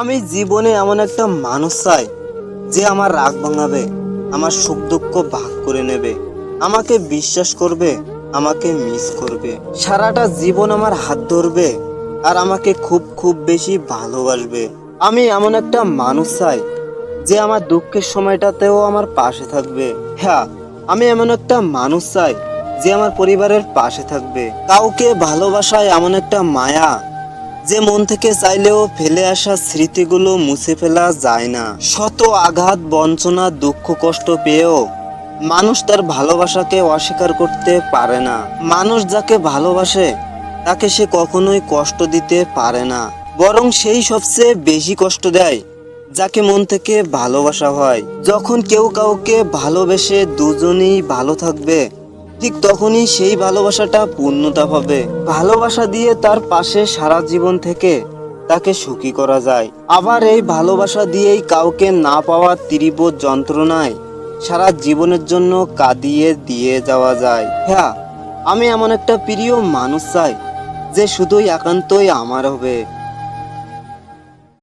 আমি জীবনে এমন একটা মানুষ চাই যে আমার রাগ ভাঙাবে, আমার সুখ দুঃখ ভাগ করে নেবে, আমাকে বিশ্বাস করবে, আমাকে মিস করবে, সারাটা জীবন আমার হাত ধরবে আর আমাকে খুব খুব বেশি ভালোবাসবে। আমি এমন একটা মানুষ চাই যে আমার দুঃখের সময়টাতেও আমার পাশে থাকবে। হ্যাঁ, আমি এমন একটা মানুষ চাই যে আমার পরিবারের পাশে থাকবে। কাউকে ভালোবাসায় এমন একটা মায়া যে মন থেকে চাইলেও ফেলে আসা স্মৃতিগুলো মুছে ফেলা যায় না। শত আঘাত, বঞ্চনা, দুঃখ, কষ্ট পেয়েও মানুষ তার ভালোবাসাকে অস্বীকার করতে পারে না। মানুষ যাকে ভালোবাসে তাকে সে কখনোই কষ্ট দিতে পারে না, বরং সেই সবচেয়ে বেশি কষ্ট দেয় যাকে মন থেকে ভালোবাসা হয়। যখন কেউ কাউকে ভালোবেসে দুজনেই ভালো থাকবে, ঠিক তখনই সেই ভালোবাসাটা পূর্ণতা পাবে। ভালোবাসা দিয়ে তার পাশে সারা জীবন থেকে তাকে সুখী করা যায়। আবার এই ভালোবাসা দিয়েই কাউকে না পাওয়ার তীব্র যন্ত্রণায় সারা জীবনের জন্য কাঁদিয়ে দিয়ে যাওয়া যায়। হ্যাঁ, আমি এমন একটা প্রিয় মানুষ চাই যে শুধুই একান্তই আমার হবে।